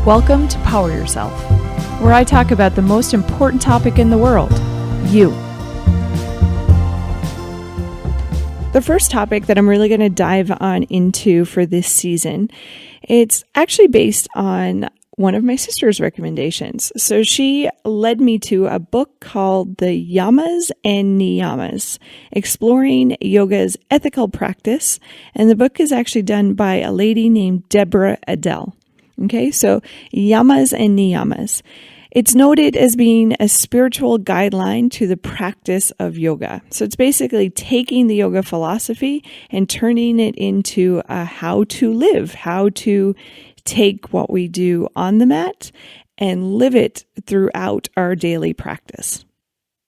Welcome to Power Yourself, where I talk about the most important topic in the world, you. The first topic that I'm really going to dive on into for this season, it's actually based on one of my sister's recommendations. So she led me to a book called the Yamas Niyamas, Exploring Yoga's Ethical Practice. And the book is actually done by a lady named Deborah Adele. Okay, so Yamas and Niyamas. It's noted as being a spiritual guideline to the practice of yoga. So it's basically taking the yoga philosophy and turning it into a how to live, how to take what we do on the mat and live it throughout our daily practice.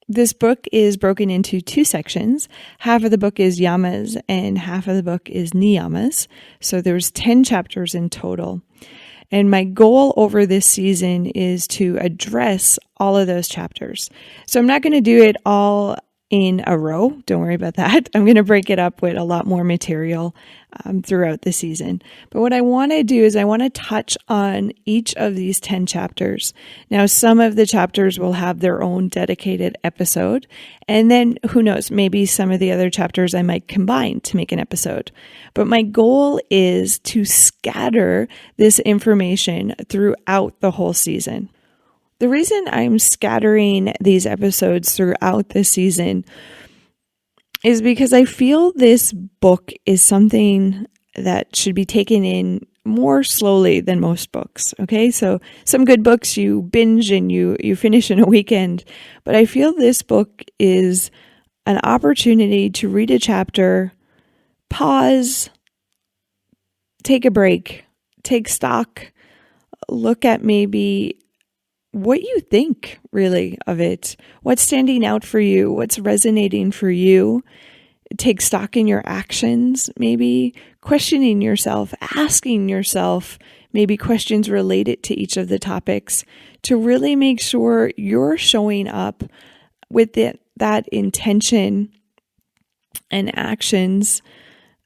This book is broken into two sections. Half of the book is Yamas and half of the book is Niyamas. So there's 10 chapters in total. And my goal over this season is to address all of those chapters. So I'm not going to do it all in a row. Don't worry about that. I'm going to break it up with a lot more material throughout the season. But what I want to do is I want to touch on each of these 10 chapters. Now, some of the chapters will have their own dedicated episode. And then who knows, maybe some of the other chapters I might combine to make an episode. But my goal is to scatter this information throughout the whole season. The reason I'm scattering these episodes throughout the season is because I feel this book is something that should be taken in more slowly than most books. Okay, so some good books you binge and you finish in a weekend, but I feel this book is an opportunity to read a chapter, pause, take a break, take stock, look at maybe what you think really of it, what's standing out for you, what's resonating for you. Take stock in your actions, maybe questioning yourself, asking yourself maybe questions related to each of the topics to really make sure you're showing up with that intention and actions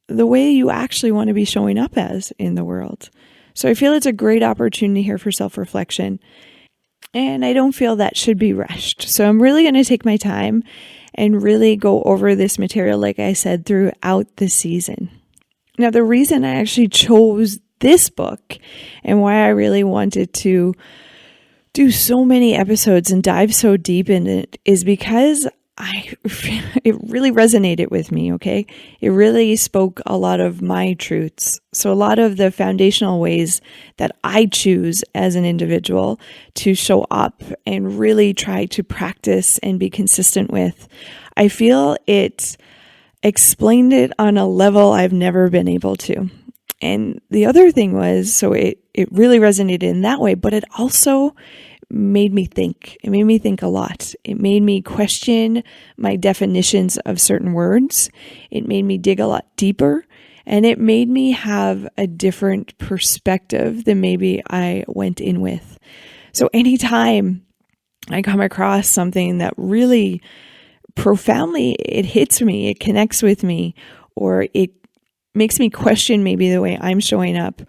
the way you actually want to be showing up as in the world. So I feel it's a great opportunity here for self-reflection. And I don't feel that should be rushed. So I'm really going to take my time and really go over this material, like I said, throughout the season. Now, the reason I actually chose this book and why I really wanted to do so many episodes and dive so deep in it is because it really resonated with me, okay? It really spoke a lot of my truths. So a lot of the foundational ways that I choose as an individual to show up and really try to practice and be consistent with, I feel it explained it on a level I've never been able to. And the other thing was, so it really resonated in that way, but it also made me think. It made me think a lot. It made me question my definitions of certain words. It made me dig a lot deeper, and it made me have a different perspective than maybe I went in with. So anytime I come across something that really profoundly, it hits me, it connects with me, or it makes me question maybe the way I'm showing up,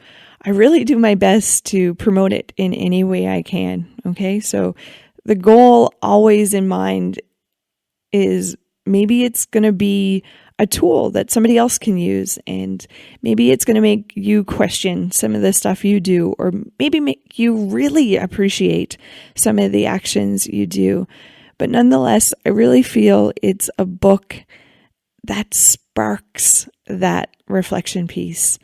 I really do my best to promote it in any way I can. Okay. So the goal always in mind is maybe it's going to be a tool that somebody else can use, and maybe it's going to make you question some of the stuff you do, or maybe make you really appreciate some of the actions you do. But nonetheless, I really feel it's a book that sparks that reflection piece.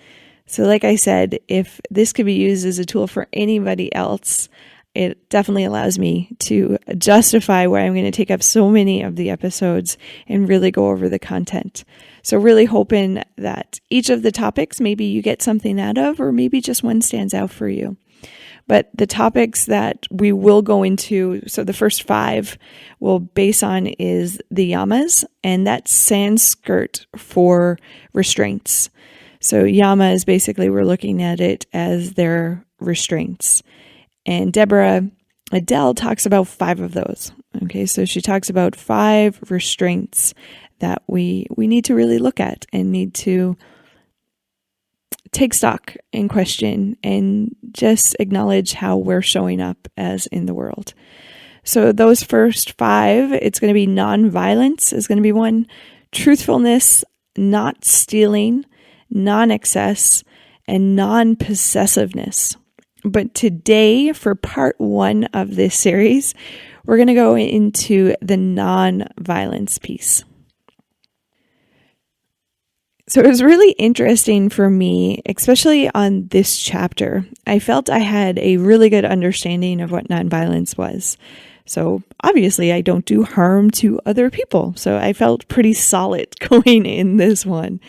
So like I said, if this could be used as a tool for anybody else, it definitely allows me to justify why I'm going to take up so many of the episodes and really go over the content. So really hoping that each of the topics, maybe you get something out of, or maybe just one stands out for you. But the topics that we will go into, so the first 5 we'll base on is the yamas, and that's Sanskrit for restraints. So yama is basically, we're looking at it as their restraints. And Deborah Adele talks about 5 of those. Okay, so she talks about 5 restraints that we need to really look at and need to take stock and question and just acknowledge how we're showing up as in the world. So those first 5, it's going to be nonviolence is going to be one, truthfulness, not stealing, non-excess, and non-possessiveness. But today, for part 1 of this series, we're going to go into the non-violence piece. So it was really interesting for me, especially on this chapter. I felt I had a really good understanding of what nonviolence was. So obviously I don't do harm to other people. So I felt pretty solid going in this one.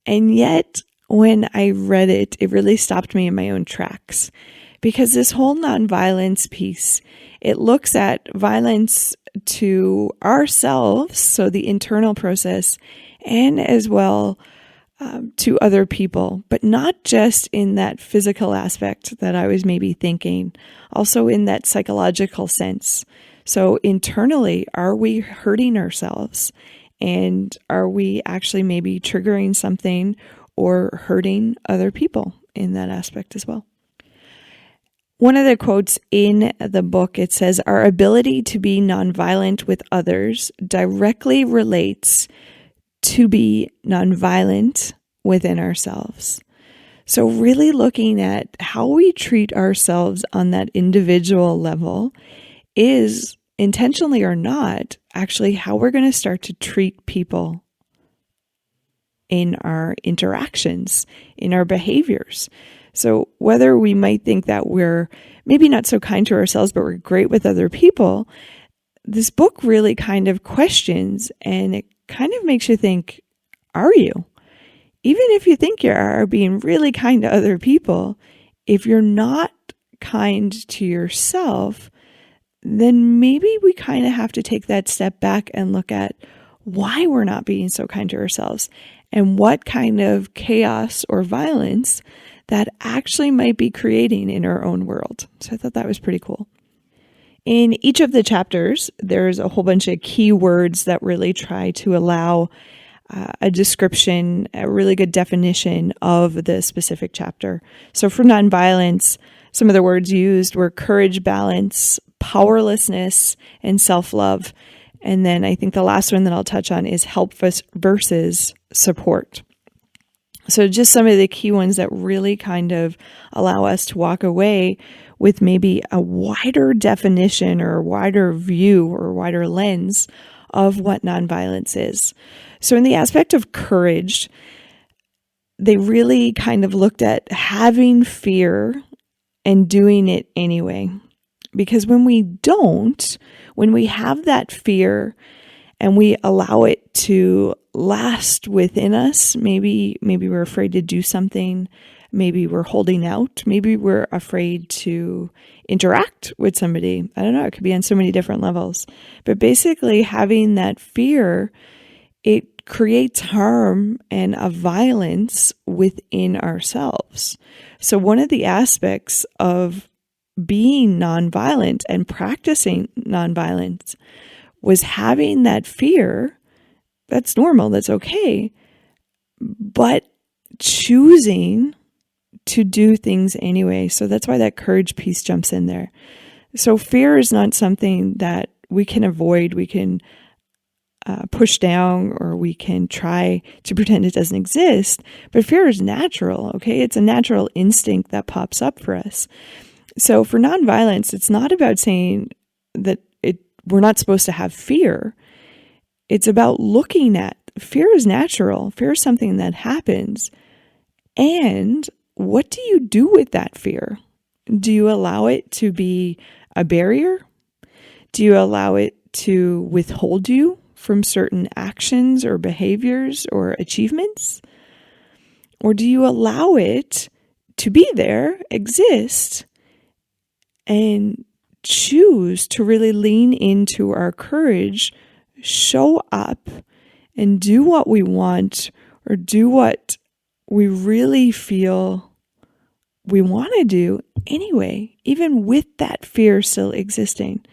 And yet when I read it, it really stopped me in my own tracks. Because this whole nonviolence piece, it looks at violence to ourselves, so the internal process, and as well to other people, but not just in that physical aspect that I was maybe thinking, also in that psychological sense. So internally, are we hurting ourselves? And are we actually maybe triggering something or hurting other people in that aspect as well? One of the quotes in the book, it says, our ability to be nonviolent with others directly relates to be nonviolent within ourselves. So really looking at how we treat ourselves on that individual level is, intentionally or not, actually how we're going to start to treat people in our interactions, in our behaviors. So whether we might think that we're maybe not so kind to ourselves, but we're great with other people, this book really kind of questions, and it kind of makes you think, are you? Even if you think you are being really kind to other people, if you're not kind to yourself, then maybe we kind of have to take that step back and look at why we're not being so kind to ourselves and what kind of chaos or violence that actually might be creating in our own world. So I thought that was pretty cool. In each of the chapters, there's a whole bunch of key words that really try to allow a description, a really good definition of the specific chapter. So for nonviolence, some of the words used were courage, balance, powerlessness, and self-love. And then I think the last one that I'll touch on is help versus support. So just some of the key ones that really kind of allow us to walk away with maybe a wider definition or a wider view or a wider lens of what nonviolence is. So in the aspect of courage, they really kind of looked at having fear and doing it anyway. Because when we don't, when we have that fear and we allow it to last within us, maybe we're afraid to do something, maybe we're holding out, maybe we're afraid to interact with somebody. I don't know, it could be on so many different levels. But basically having that fear, it creates harm and a violence within ourselves. So one of the aspects of being nonviolent and practicing nonviolence was having that fear. That's normal, that's okay, but choosing to do things anyway. So that's why that courage piece jumps in there. So fear is not something that we can avoid, we can push down, or we can try to pretend it doesn't exist, but fear is natural, okay? It's a natural instinct that pops up for us. So for nonviolence, it's not about saying that we're not supposed to have fear. It's about looking at fear is natural. Fear is something that happens. And what do you do with that fear? Do you allow it to be a barrier? Do you allow it to withhold you from certain actions or behaviors or achievements? Or do you allow it to be there, exist, and choose to really lean into our courage, show up, and do what we want or do what we really feel we want to do anyway, even with that fear still existing.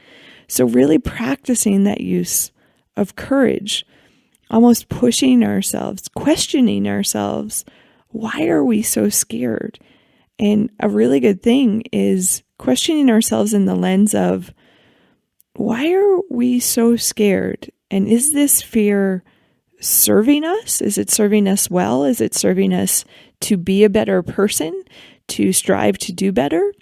So really practicing that use of courage, almost pushing ourselves, questioning ourselves. why are we so scared? And a really good thing is questioning ourselves in the lens of, why are we so scared? And is this fear serving us? Is it serving us well? Is it serving us to be a better person, to strive to do better?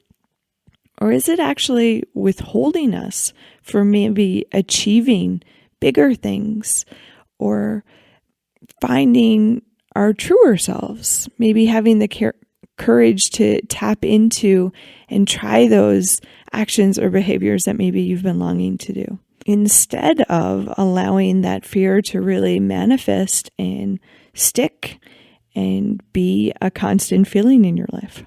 Or is it actually withholding us from maybe achieving bigger things or finding our truer selves, maybe having the courage to tap into and try those actions or behaviors that maybe you've been longing to do, instead of allowing that fear to really manifest and stick and be a constant feeling in your life.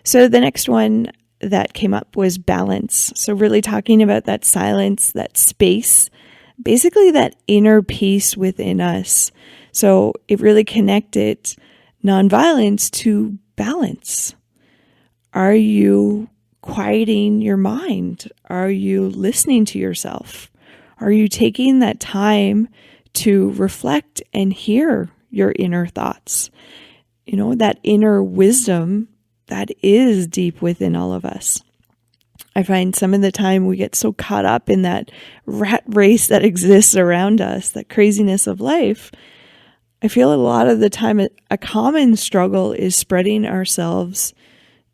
So the next one that came up was balance. So really talking about that silence, that space, basically that inner peace within us. So it really connected nonviolence to balance. Are you quieting your mind? Are you listening to yourself? Are you taking that time to reflect and hear your inner thoughts? You know, that inner wisdom that is deep within all of us. I find some of the time we get so caught up in that rat race that exists around us, that craziness of life. I feel a lot of the time a common struggle is spreading ourselves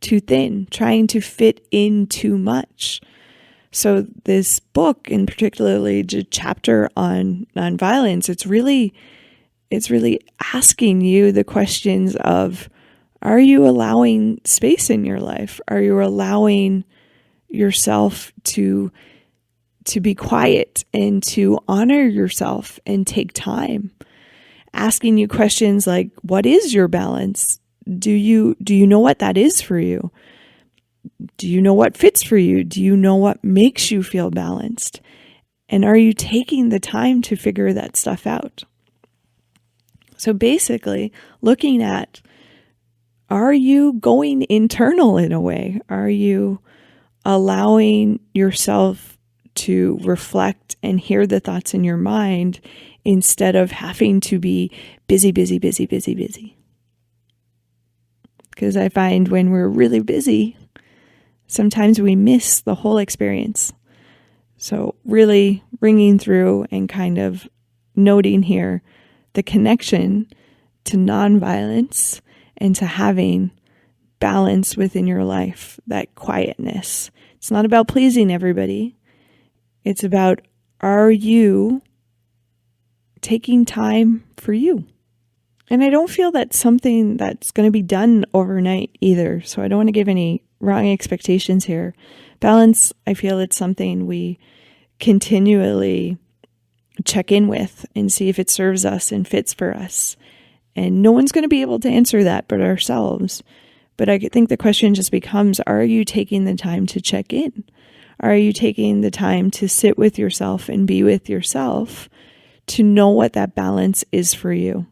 too thin, trying to fit in too much. So this book, and particularly the chapter on nonviolence, it's really asking you the questions of, are you allowing space in your life? Are you allowing yourself to be quiet and to honor yourself and take time? Asking you questions like, what is your balance? Do you know what that is for you? Do you know what fits for you? Do you know what makes you feel balanced? And are you taking the time to figure that stuff out? So basically, looking at, are you going internal in a way? Are you allowing yourself to reflect and hear the thoughts in your mind instead of having to be busy? Because I find when we're really busy, sometimes we miss the whole experience. So really ringing through and kind of noting here the connection to nonviolence and to having balance within your life, that quietness. It's not about pleasing everybody. It's about, are you taking time for you? And I don't feel that's something that's going to be done overnight either. So I don't want to give any wrong expectations here. Balance, I feel it's something we continually check in with and see if it serves us and fits for us. And no one's going to be able to answer that but ourselves. But I think the question just becomes, are you taking the time to check in? Are you taking the time to sit with yourself and be with yourself to know what that balance is for you?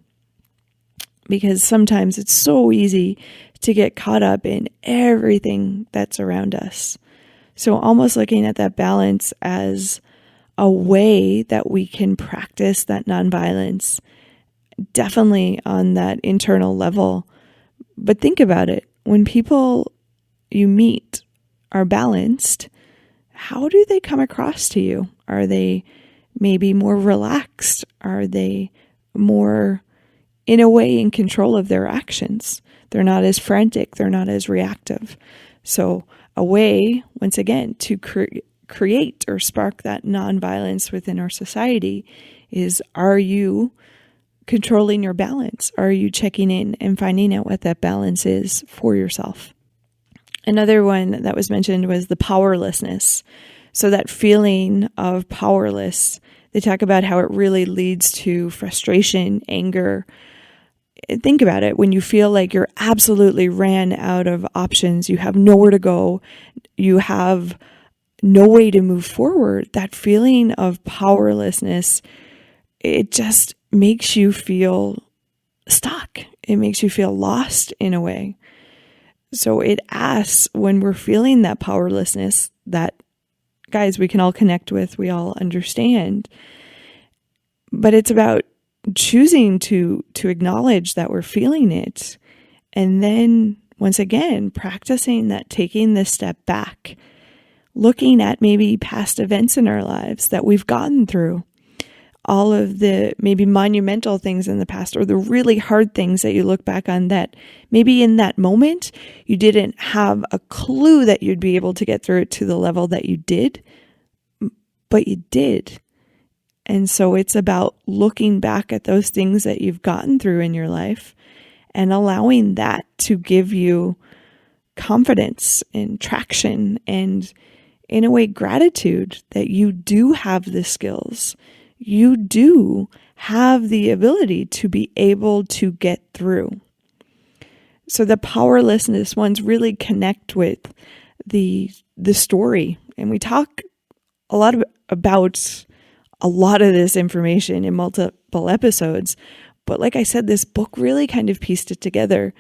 Because sometimes it's so easy to get caught up in everything that's around us. So almost looking at that balance as a way that we can practice that nonviolence, definitely on that internal level. But think about it. When people you meet are balanced, how do they come across to you? Are they maybe more relaxed? Are they more, in a way, in control of their actions? They're not as frantic. They're not as reactive. So a way, once again, to create or spark that nonviolence within our society is, are you controlling your balance? Are you checking in and finding out what that balance is for yourself? Another one that was mentioned was the powerlessness. So that feeling of powerless, they talk about how it really leads to frustration, anger. Think about it. When you feel like you're absolutely ran out of options, you have nowhere to go, you have no way to move forward, that feeling of powerlessness, it just makes you feel stuck. It makes you feel lost in a way. So it asks, when we're feeling that powerlessness, that, guys, we can all connect with, we all understand. But it's about choosing to acknowledge that we're feeling it. And then once again, practicing that, taking this step back, looking at maybe past events in our lives that we've gotten through, all of the maybe monumental things in the past, or the really hard things that you look back on that maybe in that moment you didn't have a clue that you'd be able to get through it to the level that you did, but you did. And so it's about looking back at those things that you've gotten through in your life and allowing that to give you confidence and traction and, in a way, gratitude that you do have the skills. You do have the ability to be able to get through. So the powerlessness ones really connect with the story. And we talk a lot about a lot of this information in multiple episodes. But like I said, this book really kind of pieced it together.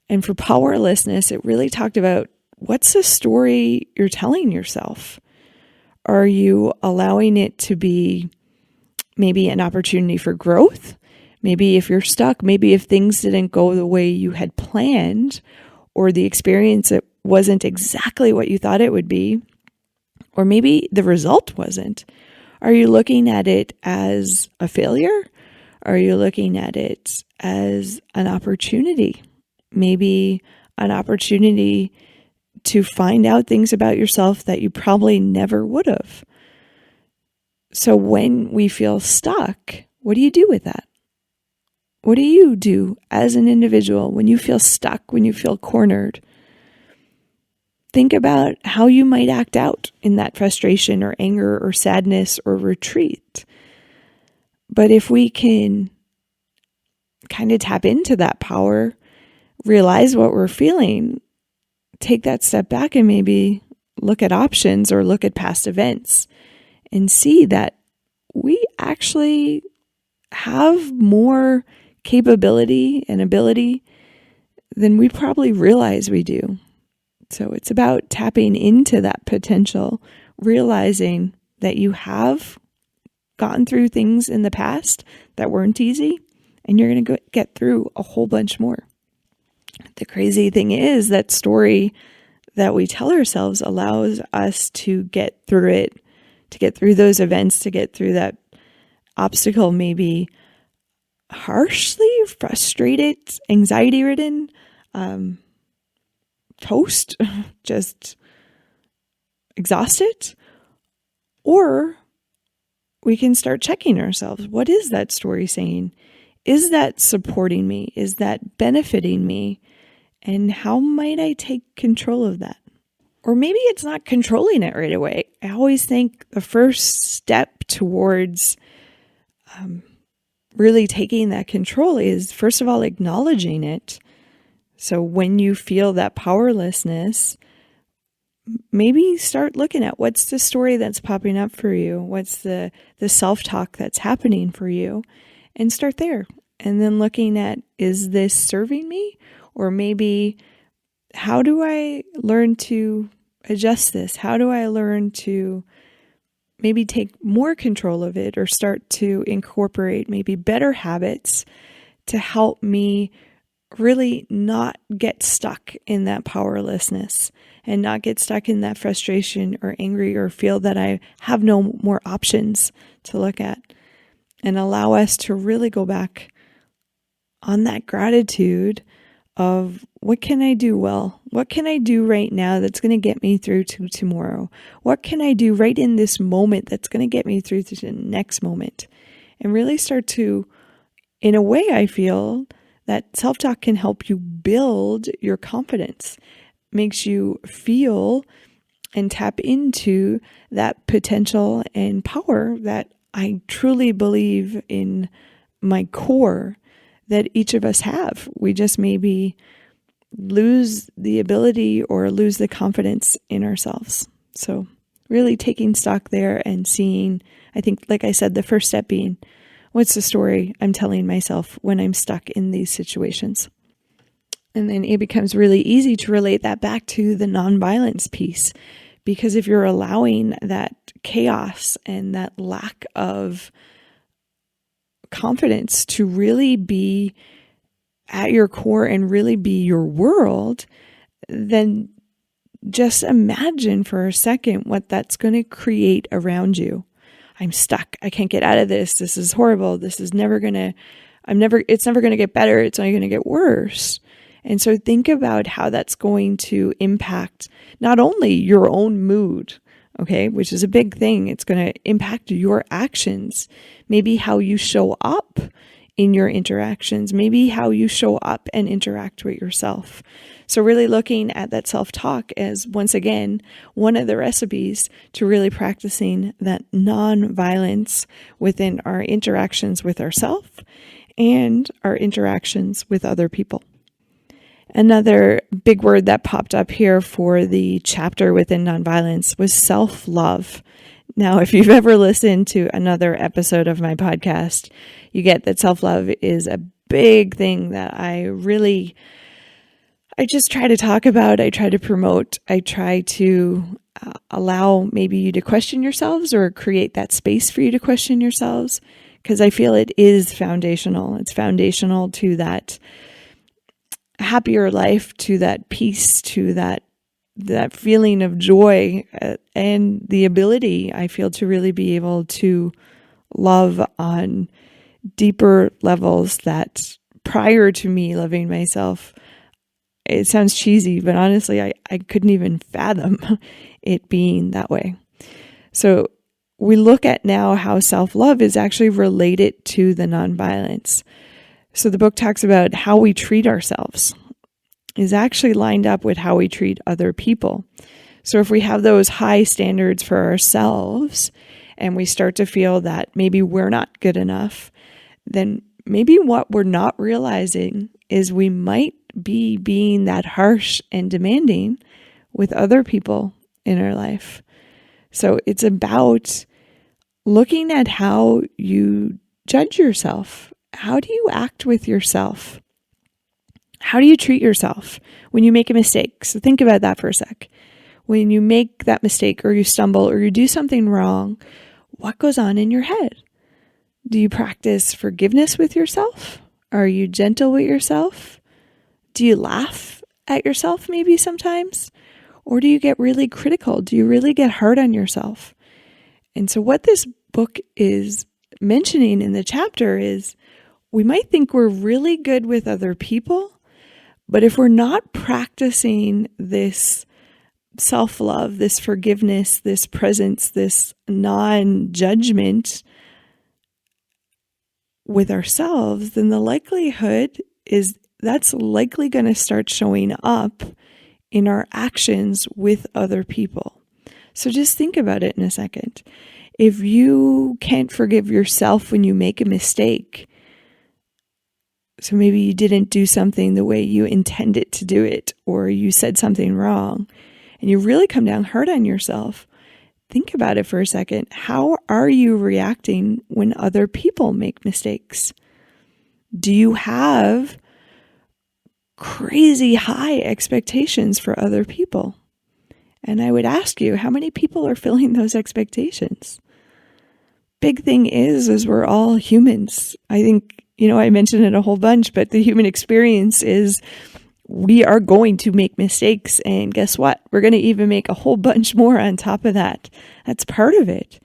And for powerlessness, it really talked about, what's the story you're telling yourself? Are you allowing it to be maybe an opportunity for growth? Maybe if you're stuck, maybe if things didn't go the way you had planned, or the experience it wasn't exactly what you thought it would be, or maybe the result wasn't. Are you looking at it as a failure? Are you looking at it as an opportunity? Maybe an opportunity to find out things about yourself that you probably never would have. So when we feel stuck, what do you do with that? What do you do as an individual when you feel stuck, when you feel cornered? Think about how you might act out in that frustration or anger or sadness or retreat. But if we can kind of tap into that power, realize what we're feeling, take that step back and maybe look at options or look at past events and see that we actually have more capability and ability than we probably realize we do. So it's about tapping into that potential, realizing that you have gotten through things in the past that weren't easy, and you're going to get through a whole bunch more. The crazy thing is that story that we tell ourselves allows us to get through it, to get through those events, to get through that obstacle, maybe harshly, frustrated, anxiety-ridden, toast, just exhausted. Or we can start checking ourselves. What is that story saying? Is that supporting me? Is that benefiting me? And how might I take control of that? Or maybe it's not controlling it right away. I always think the first step towards really taking that control is, first of all, acknowledging it. So when you feel that powerlessness, maybe start looking at, what's the story that's popping up for you? What's the self-talk that's happening for you? And start there. And then looking at, is this serving me? Or maybe, how do I learn to adjust this? How do I learn to maybe take more control of it, or start to incorporate maybe better habits to help me really not get stuck in that powerlessness and not get stuck in that frustration or angry, or feel that I have no more options to look at, and allow us to really go back on that gratitude of, what can I do well? What can I do right now that's going to get me through to tomorrow? What can I do right in this moment that's going to get me through to the next moment? And really start to, in a way, I feel that self-talk can help you build your confidence, makes you feel and tap into that potential and power that I truly believe in my core that each of us have. We just maybe lose the ability or lose the confidence in ourselves. So really taking stock there and seeing, I think, like I said, the first step being, what's the story I'm telling myself when I'm stuck in these situations? And then it becomes really easy to relate that back to the nonviolence piece. Because if you're allowing that chaos and that lack of confidence to really be at your core and really be your world, then just imagine for a second what that's going to create around you. I'm stuck. I can't get out of this. This is horrible. This is never going to, it's never going to get better. It's only going to get worse. And so think about how that's going to impact not only your own mood, okay, which is a big thing. It's going to impact your actions, maybe how you show up in your interactions, maybe how you show up and interact with yourself. So really looking at that self-talk as, once again, one of the recipes to really practicing that non-violence within our interactions with ourselves and our interactions with other people. Another big word that popped up here for the chapter within nonviolence was self-love. Now, if you've ever listened to another episode of my podcast, you get that self-love is a big thing that I just try to talk about. I try to promote. I try to allow maybe you to question yourselves or create that space for you to question yourselves, because I feel it is foundational. It's foundational to that happier life, to that peace, to that feeling of joy, and the ability, I feel, to really be able to love on deeper levels that prior to me loving myself, it sounds cheesy, but honestly, I couldn't even fathom it being that way. So we look at now how self-love is actually related to the nonviolence. So the book talks about how we treat ourselves is actually lined up with how we treat other people. So if we have those high standards for ourselves and we start to feel that maybe we're not good enough, then maybe what we're not realizing is we might be being that harsh and demanding with other people in our life. So it's about looking at how you judge yourself. How do you act with yourself? How do you treat yourself when you make a mistake? So think about that for a sec. When you make that mistake or you stumble or you do something wrong, what goes on in your head? Do you practice forgiveness with yourself? Are you gentle with yourself? Do you laugh at yourself maybe sometimes? Or do you get really critical? Do you really get hard on yourself? And so what this book is mentioning in the chapter is we might think we're really good with other people, but if we're not practicing this self-love, this forgiveness, this presence, this non-judgment with ourselves, then the likelihood is that's likely going to start showing up in our actions with other people. So just think about it in a second. If you can't forgive yourself when you make a mistake, so maybe you didn't do something the way you intended to do it, or you said something wrong, and you really come down hard on yourself, think about it for a second. How are you reacting when other people make mistakes? Do you have crazy high expectations for other people? And I would ask you, how many people are filling those expectations? Big thing is we're all humans. I think, I mentioned it a whole bunch, but the human experience is we are going to make mistakes. And guess what? We're going to even make a whole bunch more on top of that. That's part of it.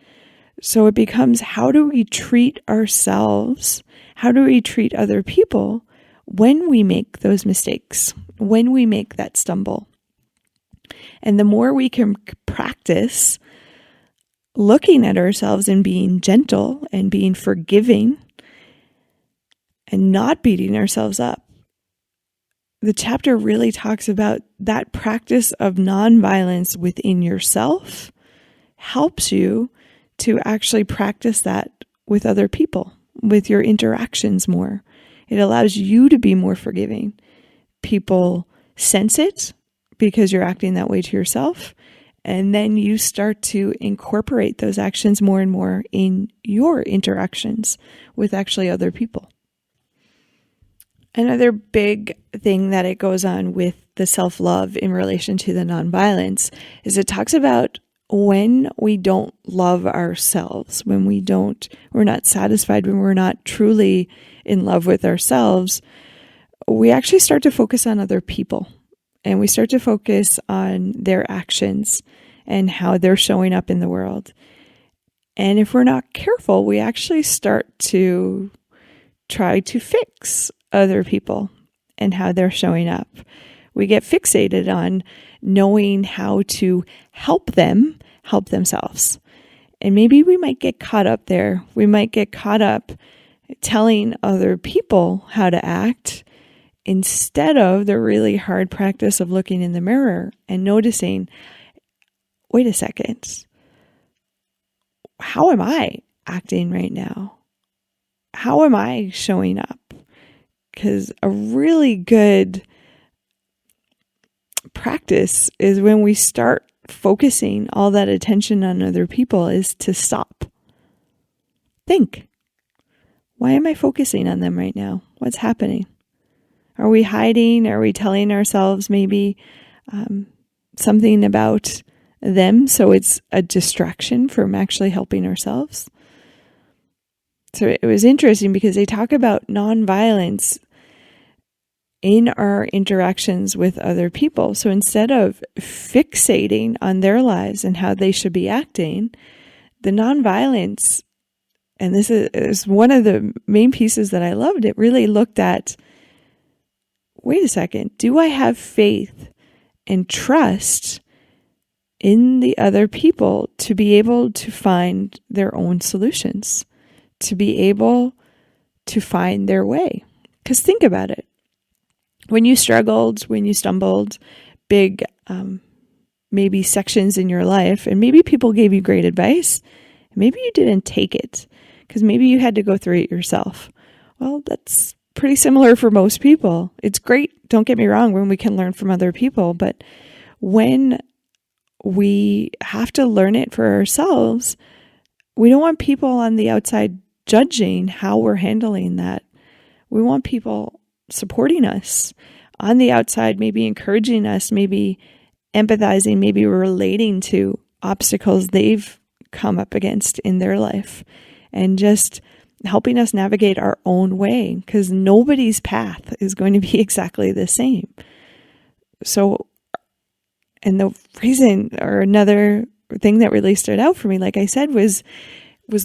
So it becomes, how do we treat ourselves? How do we treat other people when we make those mistakes, when we make that stumble? And the more we can practice looking at ourselves and being gentle and being forgiving and not beating ourselves up, the chapter really talks about that practice of nonviolence within yourself helps you to actually practice that with other people, with your interactions more. It allows you to be more forgiving. People sense it because you're acting that way to yourself. And then you start to incorporate those actions more and more in your interactions with actually other people. Another big thing that it goes on with the self-love in relation to the nonviolence is it talks about when we don't love ourselves, when we're not satisfied, when we're not truly in love with ourselves, we actually start to focus on other people, and we start to focus on their actions and how they're showing up in the world. And if we're not careful, we actually start to try to fix other people and how they're showing up. We get fixated on knowing how to help them help themselves. And maybe we might get caught up there. We might get caught up telling other people how to act instead of the really hard practice of looking in the mirror and noticing, wait a second, how am I acting right now? How am I showing up? Because a really good practice is when we start focusing all that attention on other people is to stop. Think, why am I focusing on them right now? What's happening? Are we hiding? Are we telling ourselves maybe something about them so it's a distraction from actually helping ourselves? So it was interesting because they talk about nonviolence in our interactions with other people. So instead of fixating on their lives and how they should be acting, the nonviolence, and this is one of the main pieces that I loved, it really looked at, wait a second, do I have faith and trust in the other people to be able to find their own solutions, to be able to find their way? Because think about it. When you struggled, when you stumbled, big maybe sections in your life, and maybe people gave you great advice, maybe you didn't take it because maybe you had to go through it yourself. Well, that's pretty similar for most people. It's great, don't get me wrong, when we can learn from other people, but when we have to learn it for ourselves, we don't want people on the outside judging how we're handling that. We want people supporting us on the outside, maybe encouraging us, maybe empathizing, maybe relating to obstacles they've come up against in their life, and just helping us navigate our own way, because nobody's path is going to be exactly the same. So, and the reason, or another thing that really stood out for me, like I said, was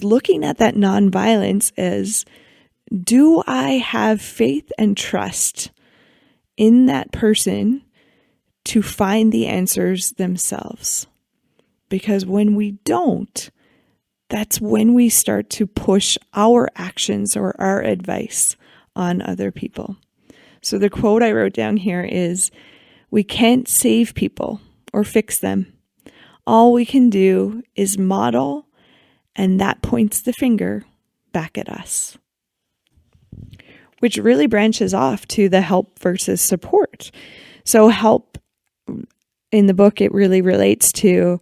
looking at that nonviolence as, do I have faith and trust in that person to find the answers themselves? Because when we don't, that's when we start to push our actions or our advice on other people. So the quote I wrote down here is, we can't save people or fix them. All we can do is model, and that points the finger back at us. Which really branches off to the help versus support. So help, in the book, it really relates to,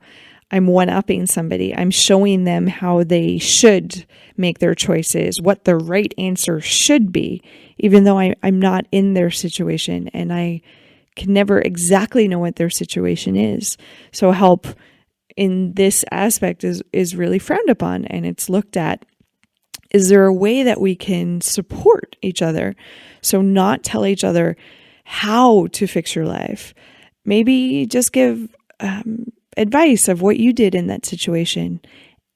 I'm one-upping somebody. I'm showing them how they should make their choices, what the right answer should be, even though I'm not in their situation and I can never exactly know what their situation is. So help in this aspect is really frowned upon, and it's looked at, is there a way that we can support each other? So not tell each other how to fix your life. Maybe just give advice of what you did in that situation.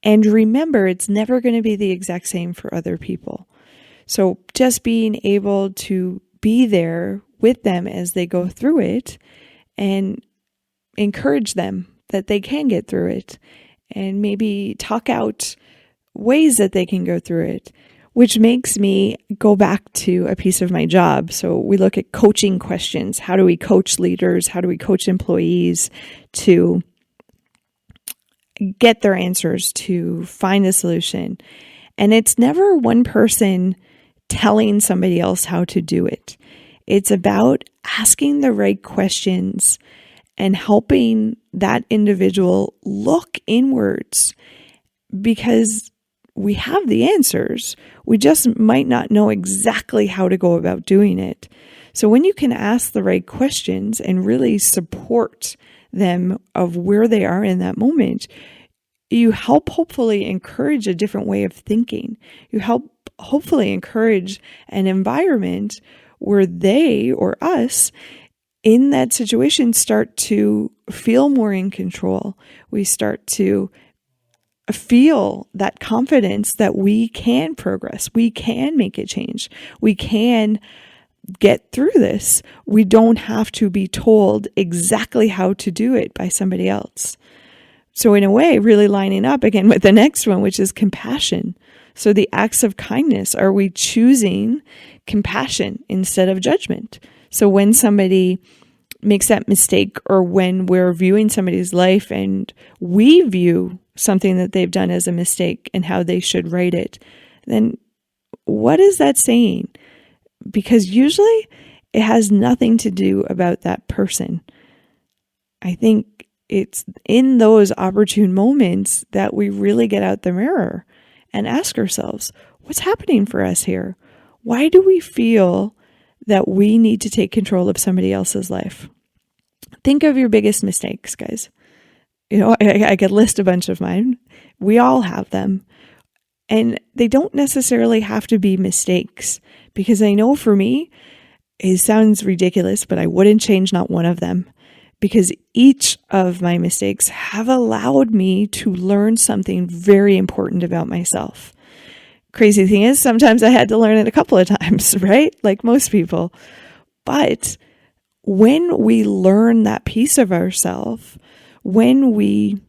And remember, it's never going to be the exact same for other people. So just being able to be there with them as they go through it and encourage them that they can get through it, and maybe talk out ways that they can go through it, which makes me go back to a piece of my job. So we look at coaching questions. How do we coach leaders? How do we coach employees to get their answers, to find a solution? And it's never one person telling somebody else how to do it. It's about asking the right questions and helping that individual look inwards, because we have the answers. We just might not know exactly how to go about doing it. So when you can ask the right questions and really support them of where they are in that moment, you help hopefully encourage a different way of thinking. You help hopefully encourage an environment where they or us in that situation start to feel more in control. We start to feel that confidence that we can progress, we can make a change, we can get through this. We don't have to be told exactly how to do it by somebody else. So in a way, really lining up again with the next one, which is compassion. So the acts of kindness, are we choosing compassion instead of judgment? So when somebody makes that mistake, or when we're viewing somebody's life and we view something that they've done as a mistake and how they should right it, then what is that saying? Because usually it has nothing to do about that person. I think it's in those opportune moments that we really get out the mirror and ask ourselves, what's happening for us here? Why do we feel that we need to take control of somebody else's life? Think of your biggest mistakes, guys. I could list a bunch of mine. We all have them. And they don't necessarily have to be mistakes, because I know for me, it sounds ridiculous, but I wouldn't change not one of them, because each of my mistakes have allowed me to learn something very important about myself. Crazy thing is, sometimes I had to learn it a couple of times, right? Like most people. But when we learn that piece of ourselves, when we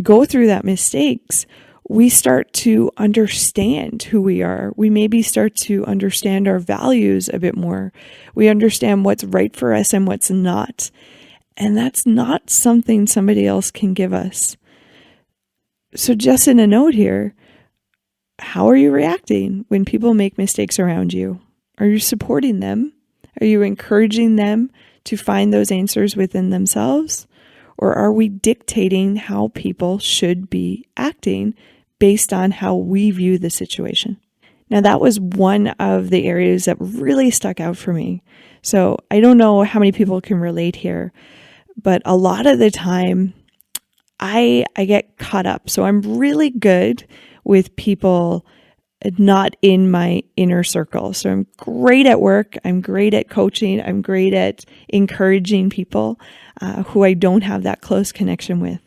go through that mistakes, we start to understand who we are. We maybe start to understand our values a bit more. We understand what's right for us and what's not. And that's not something somebody else can give us. So just in a note here, how are you reacting when people make mistakes around you? Are you supporting them? Are you encouraging them to find those answers within themselves? Or are we dictating how people should be acting based on how we view the situation? Now, that was one of the areas that really stuck out for me. So I don't know how many people can relate here, but a lot of the time I get caught up. So I'm really good with people not in my inner circle. So I'm great at work. I'm great at coaching. I'm great at encouraging people who I don't have that close connection with.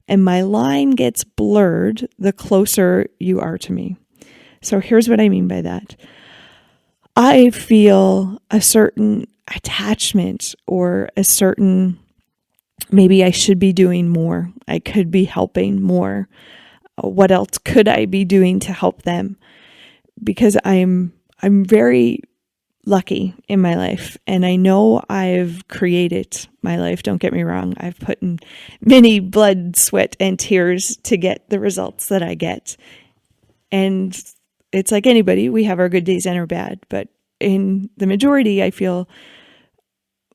And my line gets blurred the closer you are to me. So here's what I mean by that. I feel a certain attachment, or a certain, maybe I should be doing more. I could be helping more. What else could I be doing to help them? Because I'm very lucky in my life, and I know I've created my life. Don't get me wrong. I've put in many blood, sweat, and tears to get the results that I get. And it's like anybody, we have our good days and our bad, but in the majority, I feel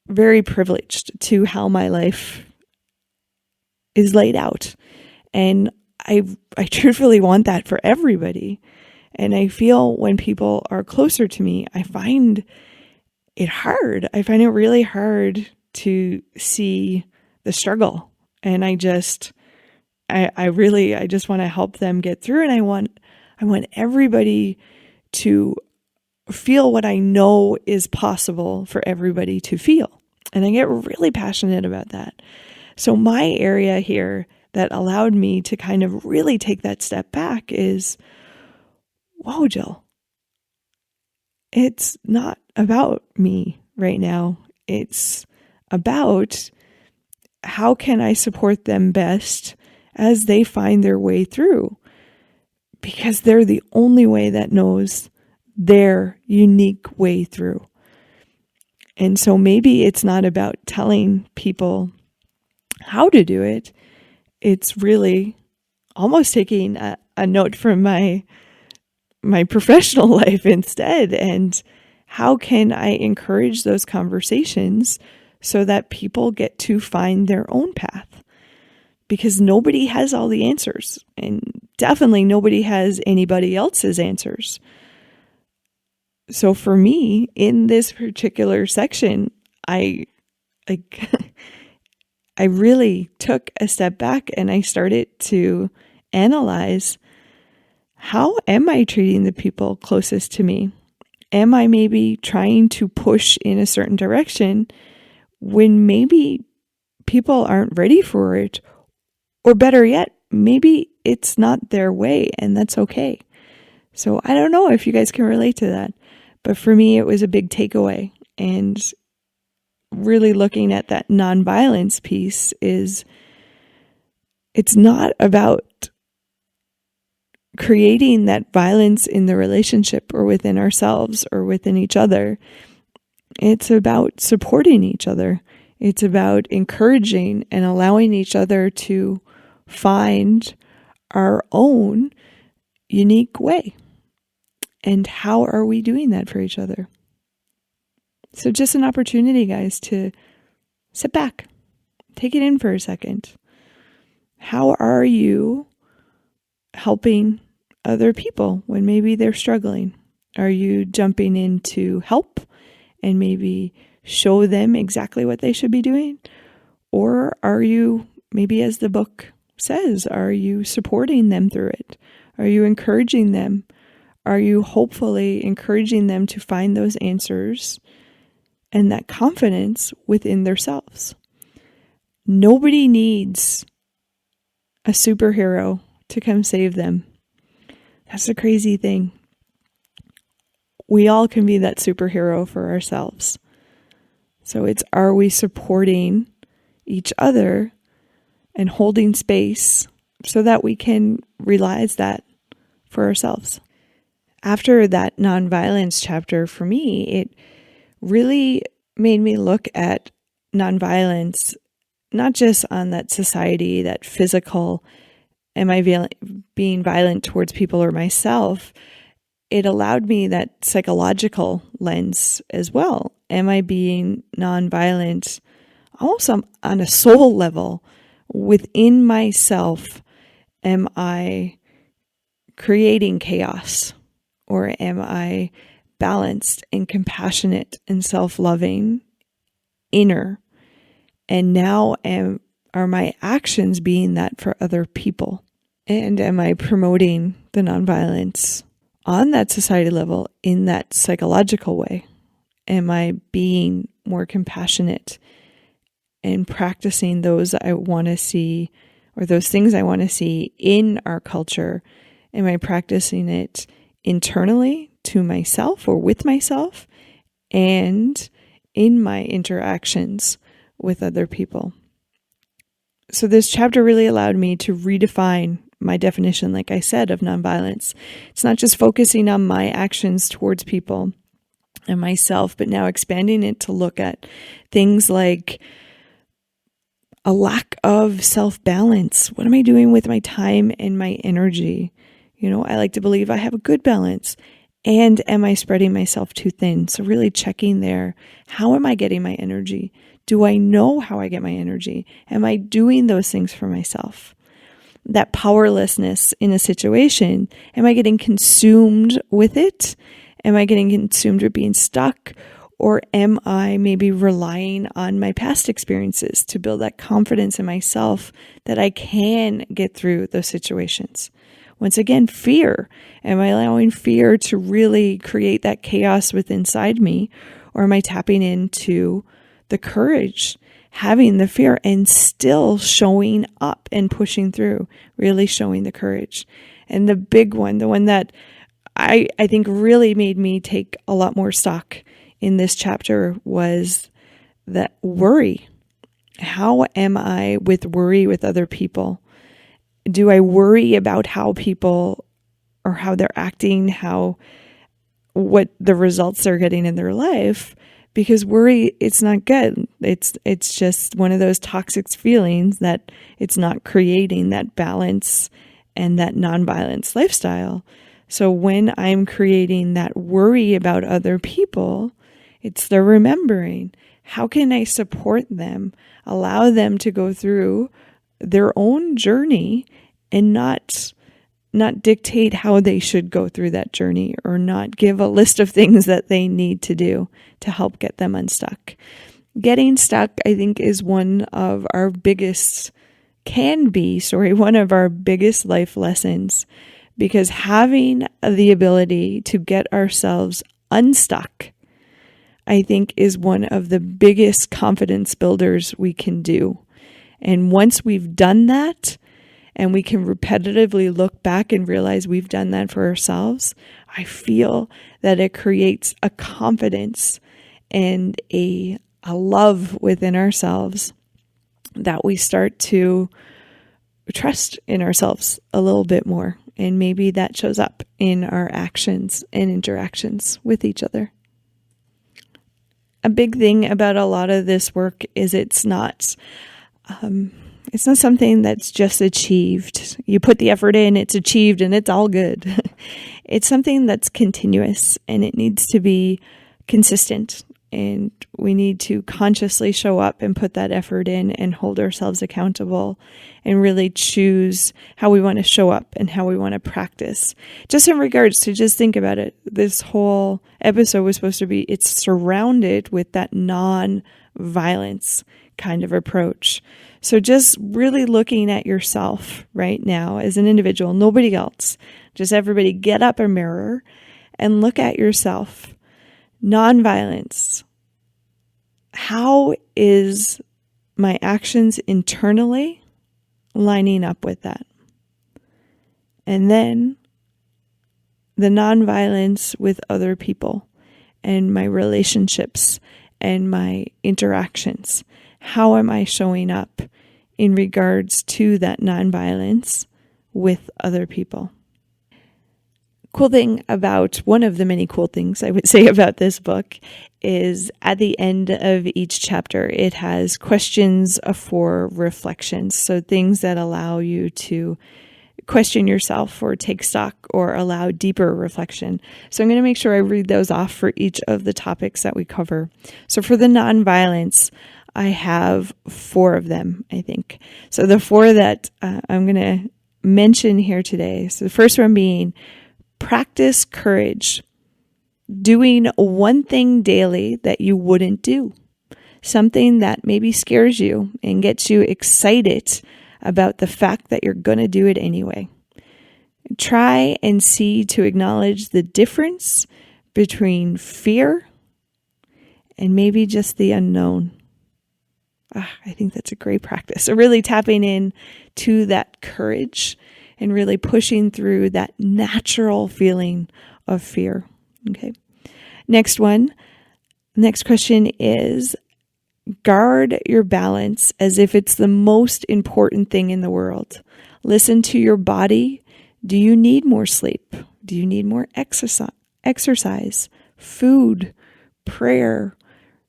very privileged to how my life is laid out. And I truthfully want that for everybody. And I feel when people are closer to me, I find it hard. I find it really hard to see the struggle. And I just want to help them get through. And I want everybody to feel what I know is possible for everybody to feel. And I get really passionate about that. So my area here that allowed me to kind of really take that step back is, whoa, Jill, it's not about me right now. It's about how can I support them best as they find their way through, because they're the only way that knows their unique way through. And so maybe it's not about telling people how to do it. It's really almost taking a note from my professional life instead. And how can I encourage those conversations so that people get to find their own path? Because nobody has all the answers, and definitely nobody has anybody else's answers. So for me, in this particular section, I I really took a step back and I started to analyze, how am I treating the people closest to me? Am I maybe trying to push in a certain direction when maybe people aren't ready for it? Or better yet, maybe it's not their way, and that's okay. So I don't know if you guys can relate to that, but for me, it was a big takeaway. And really looking at that nonviolence piece is, it's not about creating that violence in the relationship or within ourselves or within each other. It's about supporting each other. It's about encouraging and allowing each other to find our own unique way. And how are we doing that for each other? So just an opportunity, guys, to sit back, take it in for a second. How are you helping other people when maybe they're struggling? Are you jumping in to help and maybe show them exactly what they should be doing? Or are you, maybe as the book says, are you supporting them through it? Are you encouraging them? Are you hopefully encouraging them to find those answers and that confidence within themselves? Nobody needs a superhero to come save them. That's the crazy thing. We all can be that superhero for ourselves. So it's, are we supporting each other and holding space so that we can realize that for ourselves? After that nonviolence chapter, for me, it really made me look at nonviolence, not just on that society, that physical, am I being violent towards people or myself? It allowed me that psychological lens as well. Am I being nonviolent almost on a soul level within myself? Am I creating chaos? Or am I balanced and compassionate and self-loving inner? And now are my actions being that for other people? And am I promoting the nonviolence on that society level in that psychological way? Am I being more compassionate and practicing those I want to see, or those things I want to see in our culture? Am I practicing it internally to myself or with myself and in my interactions with other people? So this chapter really allowed me to redefine my definition, like I said, of nonviolence. It's not just focusing on my actions towards people and myself, but now expanding it to look at things like a lack of self-balance. What am I doing with my time and my energy? I like to believe I have a good balance. And am I spreading myself too thin? So really checking there. How am I getting my energy? Do I know how I get my energy? Am I doing those things for myself? That powerlessness in a situation, am I getting consumed with it? Am I getting consumed with being stuck? Or am I maybe relying on my past experiences to build that confidence in myself that I can get through those situations? Once again, fear. Am I allowing fear to really create that chaos within inside me? Or am I tapping into the courage, having the fear and still showing up and pushing through, really showing the courage? And the big one, the one that I think really made me take a lot more stock in this chapter, was that worry. How am I with worry with other people? Do I worry about how people, or how they're acting, what the results they're getting in their life? Because worry, it's not good. It's just one of those toxic feelings that it's not creating that balance and that nonviolence lifestyle. So when I'm creating that worry about other people, it's the remembering. How can I support them, allow them to go through their own journey and not dictate how they should go through that journey, or not give a list of things that they need to do to help get them unstuck? Getting stuck, I think, is one of our biggest life lessons, because having the ability to get ourselves unstuck, I think, is one of the biggest confidence builders we can do. And once we've done that, and we can repetitively look back and realize we've done that for ourselves, I feel that it creates a confidence and a love within ourselves that we start to trust in ourselves a little bit more. And maybe that shows up in our actions and interactions with each other. A big thing about a lot of this work is it's not something that's just achieved. You put the effort in, it's achieved, and it's all good. It's something that's continuous, and it needs to be consistent. And we need to consciously show up and put that effort in and hold ourselves accountable and really choose how we want to show up and how we want to practice. Just in regards to, just think about it. This whole episode was supposed to be, it's surrounded with that non-violence kind of approach. So just really looking at yourself right now as an individual, nobody else, just everybody get up a mirror and look at yourself. Nonviolence. How is my actions internally lining up with that? And then the nonviolence with other people and my relationships and my interactions. How am I showing up in regards to that nonviolence with other people? One of the many cool things I would say about this book is at the end of each chapter, it has questions for reflections. So things that allow you to question yourself or take stock or allow deeper reflection. So I'm going to make sure I read those off for each of the topics that we cover. So for the nonviolence, I have 4 of them, I think. So the 4 that I'm going to mention here today. So the first one being practice courage, doing one thing daily that you wouldn't do, something that maybe scares you and gets you excited about the fact that you're going to do it anyway. Try and see to acknowledge the difference between fear and maybe just the unknown. I think that's a great practice. So really tapping in to that courage and really pushing through that natural feeling of fear. Okay. Next question is guard your balance as if it's the most important thing in the world. Listen to your body. Do you need more sleep? Do you need more exercise, food, prayer,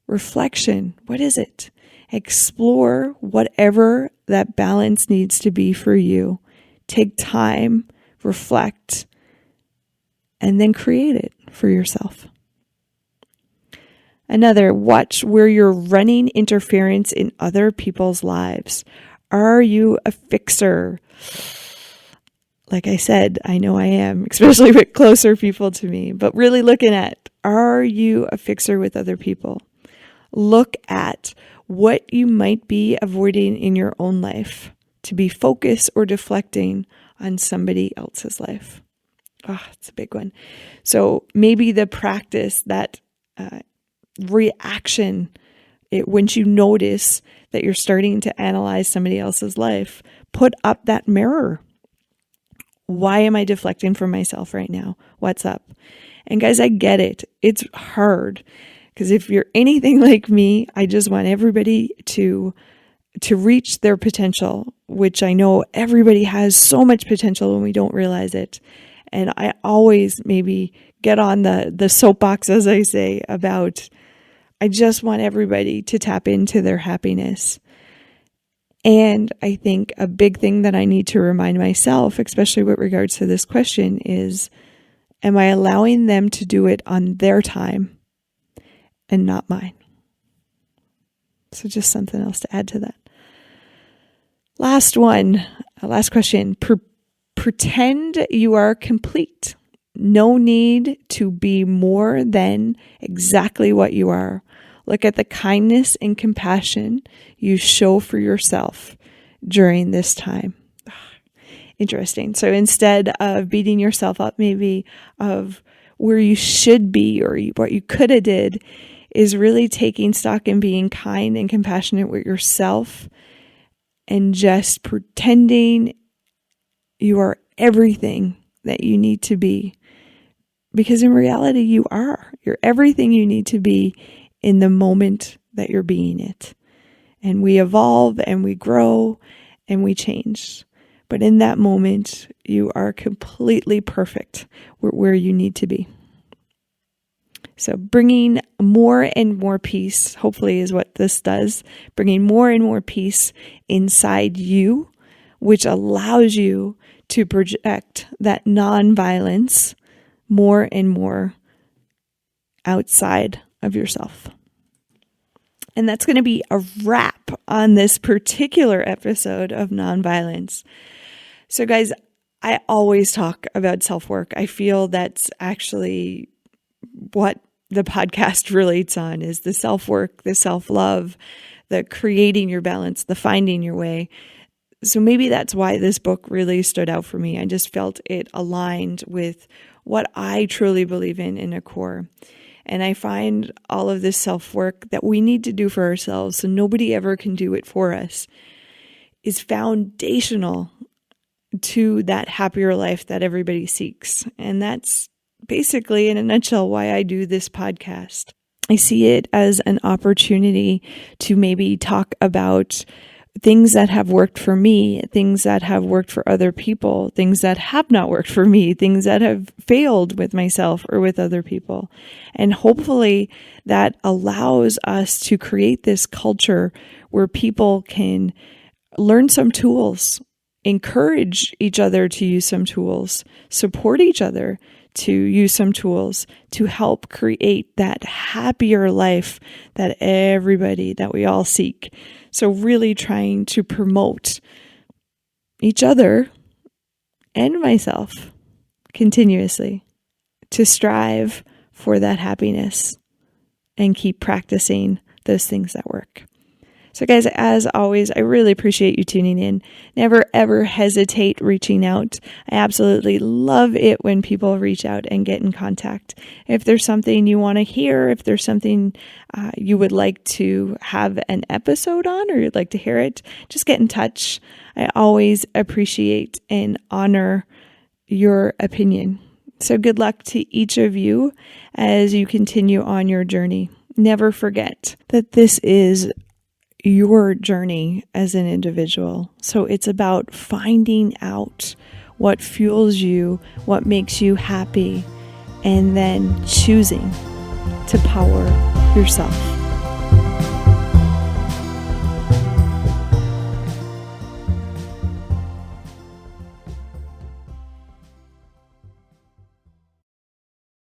reflection? What is it? Explore whatever that balance needs to be for you. Take time, reflect, and then create it for yourself. Another, watch where you're running interference in other people's lives. Are you a fixer? Like I said, I know I am, especially with closer people to me, but really looking at, are you a fixer with other people? Look at what you might be avoiding in your own life to be focused or deflecting on somebody else's life. It's a big one. So maybe the practice, that reaction, once you notice that you're starting to analyze somebody else's life, put up that mirror. Why am I deflecting from myself right now? What's up? And guys, I get it. It's hard because if you're anything like me, I just want everybody to reach their potential, which I know everybody has so much potential when we don't realize it. And I always maybe get on the soapbox, as I say, about I just want everybody to tap into their happiness. And I think a big thing that I need to remind myself, especially with regards to this question, is, am I allowing them to do it on their time and not mine? So just something else to add to that. Last question. Pretend you are complete. No need to be more than exactly what you are. Look at the kindness and compassion you show for yourself during this time. Interesting. So instead of beating yourself up, maybe of where you should be or what you could have did, is really taking stock and being kind and compassionate with yourself and just pretending you are everything that you need to be. Because in reality, you are. You're everything you need to be in the moment that you're being it. And we evolve and we grow and we change. But in that moment, you are completely perfect where you need to be. So bringing more and more peace, hopefully, is what this does. Bringing more and more peace inside you, which allows you to project that nonviolence more and more outside of yourself. And that's going to be a wrap on this particular episode of Nonviolence. So guys, I always talk about self-work. I feel that's actually what the podcast relates on, is the self-work, the self-love, the creating your balance, the finding your way. So maybe that's why this book really stood out for me. I just felt it aligned with what I truly believe in a core. And I find all of this self-work that we need to do for ourselves, so nobody ever can do it for us, is foundational to that happier life that everybody seeks. And that's basically, in a nutshell, why I do this podcast. I see it as an opportunity to maybe talk about things that have worked for me, things that have worked for other people, things that have not worked for me, things that have failed with myself or with other people. And hopefully that allows us to create this culture where people can learn some tools, encourage each other to use some tools, support each other to use some tools to help create that happier life that we all seek. So really trying to promote each other and myself continuously to strive for that happiness and keep practicing those things that work. So guys, as always, I really appreciate you tuning in. Never, ever hesitate reaching out. I absolutely love it when people reach out and get in contact. If there's something you want to hear, if there's something you would like to have an episode on, or you'd like to hear it, just get in touch. I always appreciate and honor your opinion. So good luck to each of you as you continue on your journey. Never forget that this is your journey as an individual. So it's about finding out what fuels you, what makes you happy, and then choosing to power yourself.